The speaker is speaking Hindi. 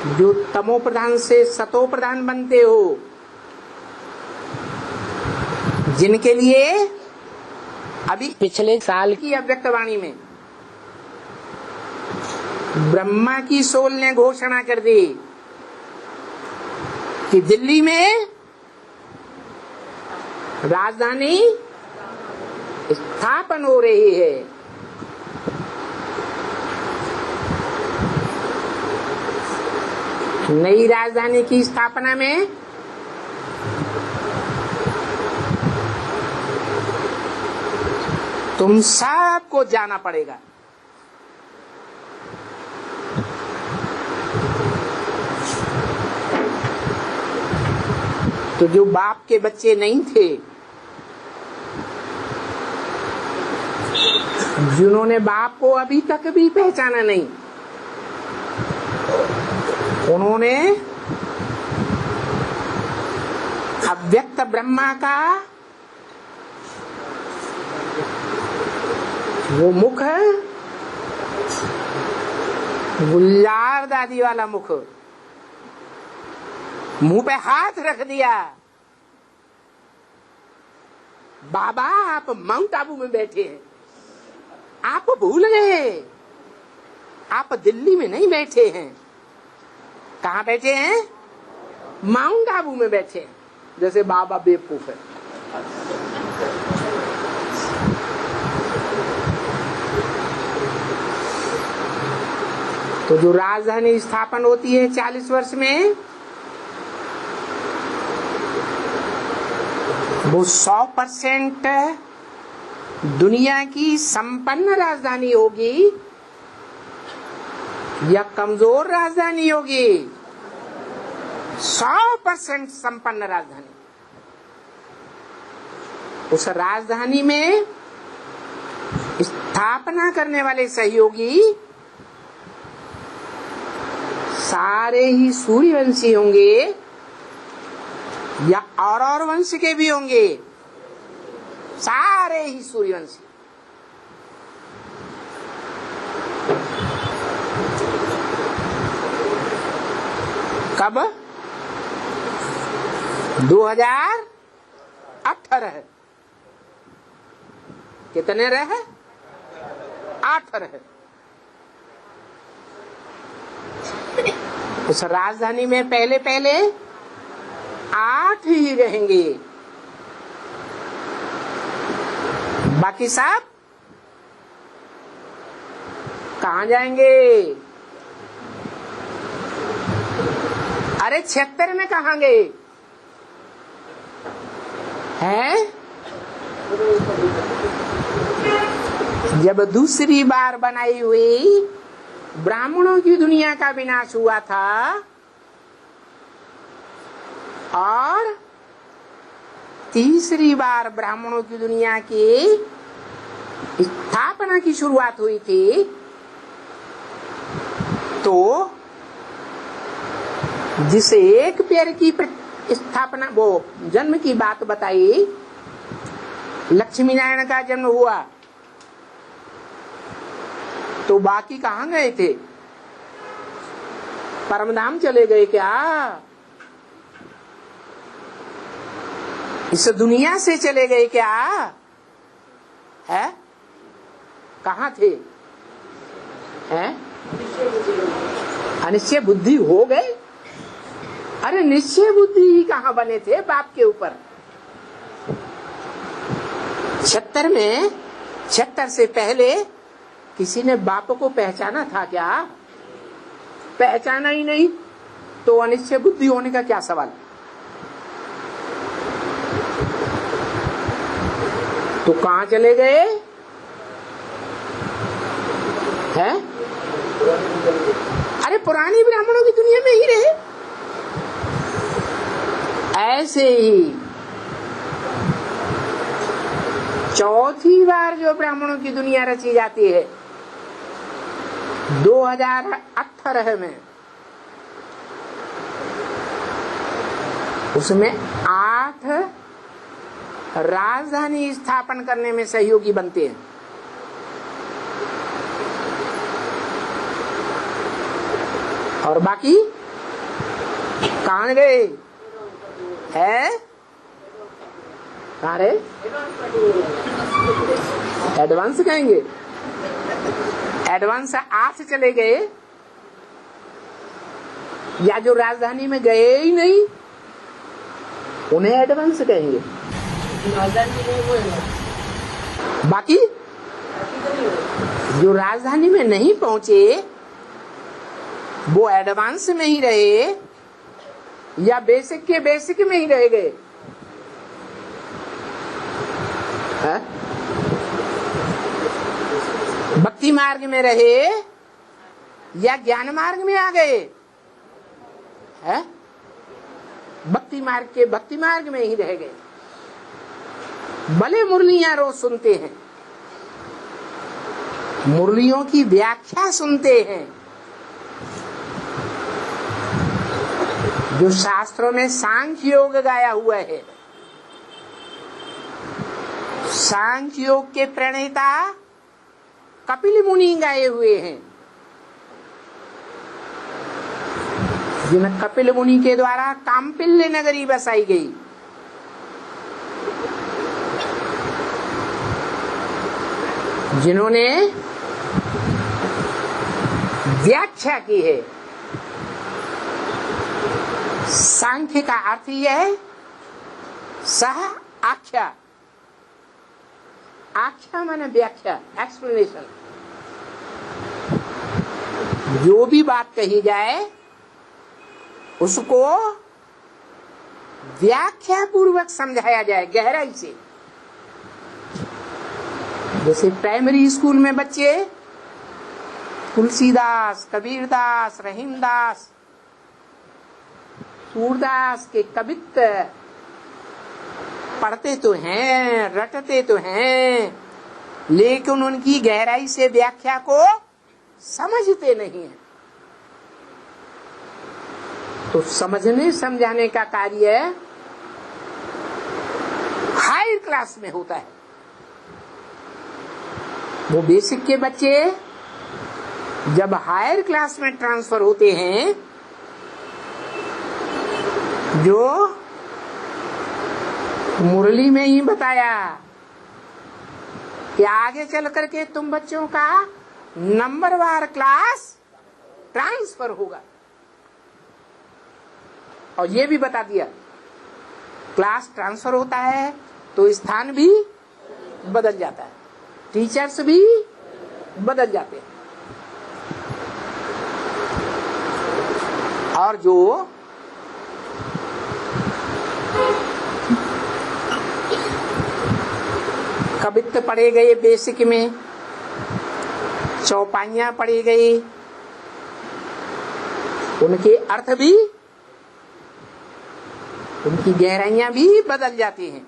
जो तमो प्रधान से सतो प्रधान बनते हो, जिनके लिए अभी पिछले साल की अव्यक्त वाणी में ब्रह्मा की सोल ने घोषणा कर दी कि दिल्ली में राजधानी स्थापन हो रही है। नई राजधानी की स्थापना में तुम सबको जाना पड़ेगा। तो जो बाप के बच्चे नहीं थे, जिन्होंने बाप को अभी तक भी पहचाना नहीं, उन्होंने अव्यक्त ब्रह्मा का वो मुख, गुल्जार दादी वाला मुख, मुंह पे हाथ रख दिया। बाबा आप माउंट आबू में बैठे हैं, आप भूल गए, आप दिल्ली में नहीं बैठे हैं। कहाँ बैठे हैं? माउंट आबू में बैठे हैं। जैसे बाबा बेवकूफ है। तो जो राजधानी स्थापन होती है 40 वर्ष में, वो 100% दुनिया की संपन्न राजधानी होगी या कमजोर राजधानी होगी? 100% संपन्न राजधानी। उस राजधानी में स्थापना करने वाले सहयोगी सारे ही सूर्यवंशी होंगे या और वंश के भी होंगे, सारे ही सूर्यवंशी। कब? 2018। कितने रहे? 8 रहे। उस राजधानी में पहले 8 ही रहेंगे, बाकी सब कहाँ जाएंगे? अरे 76 में कहाँ गए हैं? जब दूसरी बार बनाई हुई ब्राह्मणों की दुनिया का विनाश हुआ था और तीसरी बार ब्राह्मणों की दुनिया की स्थापना की शुरुआत हुई थी, तो जिस एक पैर की स्थापना, वो जन्म की बात बताई, लक्ष्मी नारायण का जन्म हुआ, तो बाकी कहाँ गए थे? परमधाम चले गए क्या? इस दुनिया से चले गए क्या? है? कहाँ थे? हैं? अनिश्चय बुद्धि हो गए? अरे निश्चय बुद्धि ही कहाँ बने थे बाप के ऊपर? 76 में, 76 से पहले किसी ने बाप को पहचाना था क्या? पहचाना ही नहीं, तो अनिश्चय बुद्धि होने का क्या सवाल? तो कहाँ चले गए हैं? अरे पुरानी ब्राह्मणों की दुनिया में ही रहे। ऐसे ही चौथी बार जो ब्राह्मणों की दुनिया रची जाती है 2018 में, उसमें 8 राजधानी स्थापन करने में सहयोगी बनते हैं। और बाकी कहाँ गए है? कहाँ रहे? एडवांस कहेंगे? एडवांस 8 चले गए, या जो राजधानी में गए ही नहीं उन्हें एडवांस कहेंगे? बाकी जो राजधानी में नहीं पहुंचे वो एडवांस में ही रहे या बेसिक के बेसिक में ही रह गए? भक्ति मार्ग में रहे या ज्ञान मार्ग में आ गए? है भक्ति मार्ग के भक्ति मार्ग में ही रह गए। भले मुरलियां रोज सुनते हैं, मुरलियों की व्याख्या सुनते हैं, जो शास्त्रों में सांख्य योग गाया हुआ है। सांख्य योग के प्रणेता कपिल मुनि गाए हुए हैं, जिन कपिल मुनि के द्वारा काम्पिल्य नगरी बसाई गई। जिन्होंने व्याख्या की है। सांख्य का अर्थ यह है सह आख्या। आख्या माने व्याख्या, एक्सप्लेनेशन। जो भी बात कही जाए उसको व्याख्या पूर्वक समझाया जाए, गहराई से। जैसे प्राइमरी स्कूल में बच्चे तुलसीदास, कबीरदास, रहीमदास, सूरदास के कवित्व पढ़ते तो हैं, रटते तो हैं, लेकिन उनकी गहराई से व्याख्या को समझते नहीं हैं। तो समझने समझाने का कार्य हायर क्लास में होता है। वो बेसिक के बच्चे जब हायर क्लास में ट्रांसफर होते हैं, जो मुरली में ही बताया कि आगे चल करके तुम बच्चों का नंबरवार क्लास ट्रांसफर होगा, और ये भी बता दिया क्लास ट्रांसफर होता है तो स्थान भी बदल जाता है, टीचर्स भी बदल जाते हैं। और जो कवित्व पढ़े गए बेसिक में, चौपाइयां पढ़ी गई, उनके अर्थ भी, उनकी गहराइयां भी बदल जाती हैं।